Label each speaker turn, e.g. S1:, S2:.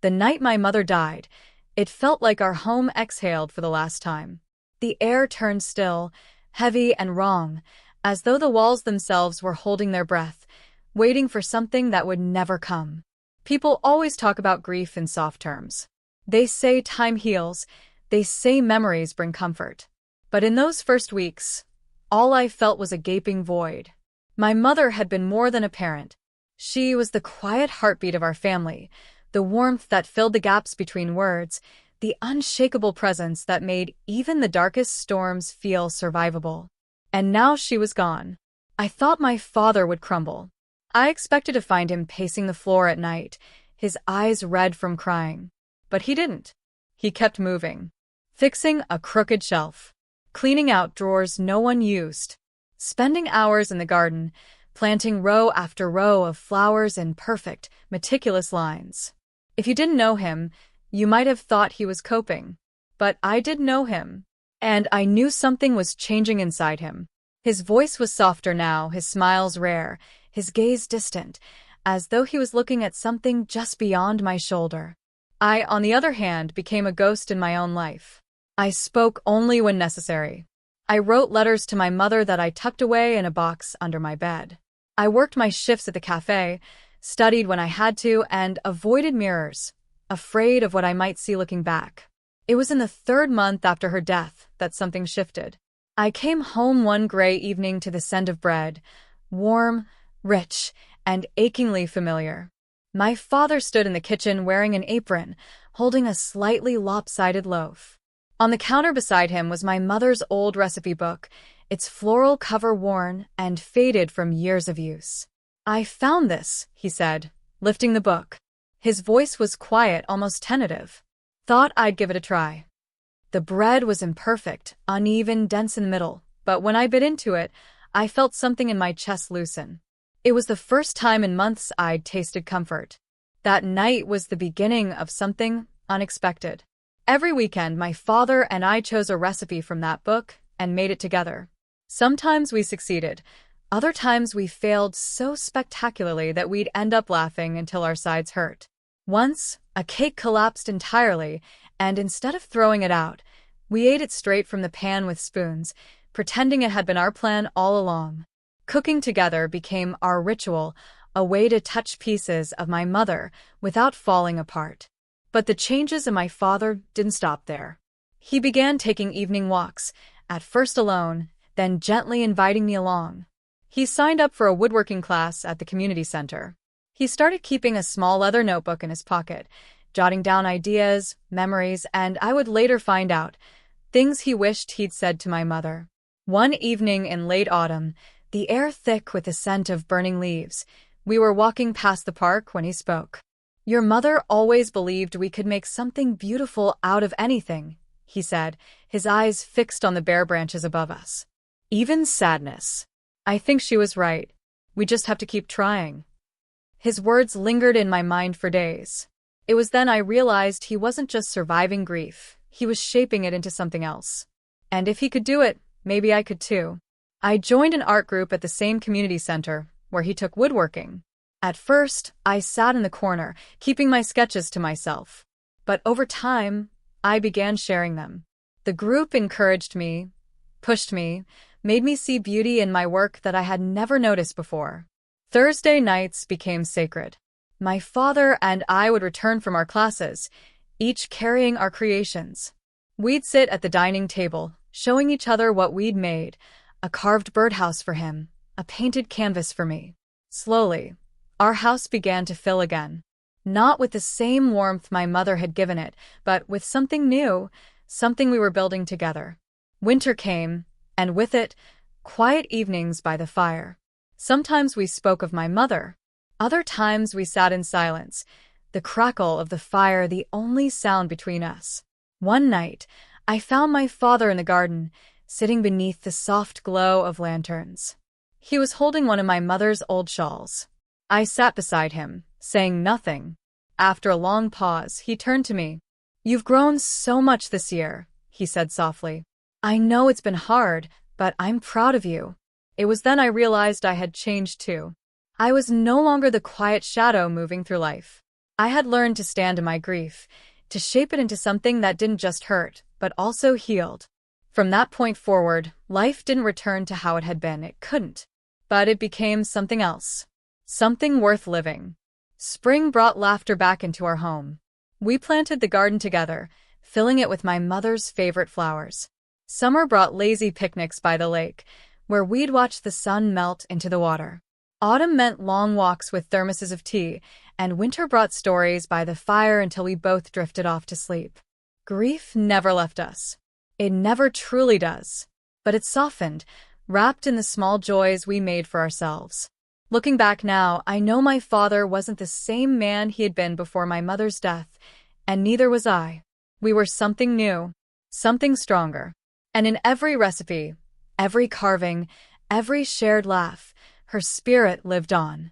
S1: The night my mother died, it felt like our home exhaled for the last time. The air turned still, heavy and wrong, as though the walls themselves were holding their breath, waiting for something that would never come. People always talk about grief in soft terms. They say time heals, they say memories bring comfort. But in those first weeks, all I felt was a gaping void. My mother had been more than a parent. She was the quiet heartbeat of our family, the warmth that filled the gaps between words, the unshakable presence that made even the darkest storms feel survivable. And now she was gone. I thought my father would crumble. I expected to find him pacing the floor at night, his eyes red from crying. But he didn't. He kept moving, fixing a crooked shelf, cleaning out drawers no one used, spending hours in the garden, planting row after row of flowers in perfect, meticulous lines. If you didn't know him, you might have thought he was coping. But I did know him, and I knew something was changing inside him. His voice was softer now, his smiles rare, his gaze distant, as though he was looking at something just beyond my shoulder. I, on the other hand, became a ghost in my own life. I spoke only when necessary. I wrote letters to my mother that I tucked away in a box under my bed. I worked my shifts at the cafe, studied when I had to, and avoided mirrors, afraid of what I might see looking back. It was in the 3rd month after her death that something shifted. I came home one gray evening to the scent of bread, warm, rich, and achingly familiar. My father stood in the kitchen wearing an apron, holding a slightly lopsided loaf. On the counter beside him was my mother's old recipe book, its floral cover worn and faded from years of use. "I found this," he said, lifting the book. His voice was quiet, almost tentative. "Thought I'd give it a try." The bread was imperfect, uneven, dense in the middle, but when I bit into it, I felt something in my chest loosen. It was the first time in months I'd tasted comfort. That night was the beginning of something unexpected. Every weekend, my father and I chose a recipe from that book and made it together. Sometimes we succeeded. Other times we failed so spectacularly that we'd end up laughing until our sides hurt. Once, a cake collapsed entirely, and instead of throwing it out, we ate it straight from the pan with spoons, pretending it had been our plan all along. Cooking together became our ritual, a way to touch pieces of my mother without falling apart. But the changes in my father didn't stop there. He began taking evening walks, at first alone, then gently inviting me along. He signed up for a woodworking class at the community center. He started keeping a small leather notebook in his pocket, jotting down ideas, memories, and I would later find out, things he wished he'd said to my mother. One evening in late autumn, the air thick with the scent of burning leaves, we were walking past the park when he spoke. "Your mother always believed we could make something beautiful out of anything," he said, his eyes fixed on the bare branches above us. "Even sadness. I think she was right. We just have to keep trying." His words lingered in my mind for days. It was then I realized he wasn't just surviving grief, he was shaping it into something else. And if he could do it, maybe I could too. I joined an art group at the same community center, where he took woodworking. At first, I sat in the corner, keeping my sketches to myself. But over time, I began sharing them. The group encouraged me, pushed me, made me see beauty in my work that I had never noticed before. Thursday nights became sacred. My father and I would return from our classes, each carrying our creations. We'd sit at the dining table, showing each other what we'd made, a carved birdhouse for him, a painted canvas for me. Slowly, our house began to fill again. Not with the same warmth my mother had given it, but with something new, something we were building together. Winter came, and with it, quiet evenings by the fire. Sometimes we spoke of my mother. Other times we sat in silence, the crackle of the fire the only sound between us. One night, I found my father in the garden, sitting beneath the soft glow of lanterns. He was holding one of my mother's old shawls. I sat beside him, saying nothing. After a long pause, he turned to me. "You've grown so much this year," he said softly. "I know it's been hard, but I'm proud of you." It was then I realized I had changed too. I was no longer the quiet shadow moving through life. I had learned to stand in my grief, to shape it into something that didn't just hurt, but also healed. From that point forward, life didn't return to how it had been. It couldn't. But it became something else. Something worth living. Spring brought laughter back into our home. We planted the garden together, filling it with my mother's favorite flowers. Summer brought lazy picnics by the lake, where we'd watch the sun melt into the water. Autumn meant long walks with thermoses of tea, and winter brought stories by the fire until we both drifted off to sleep. Grief never left us. It never truly does. But it softened, wrapped in the small joys we made for ourselves. Looking back now, I know my father wasn't the same man he had been before my mother's death, and neither was I. We were something new, something stronger. And in every recipe, every carving, every shared laugh, her spirit lived on.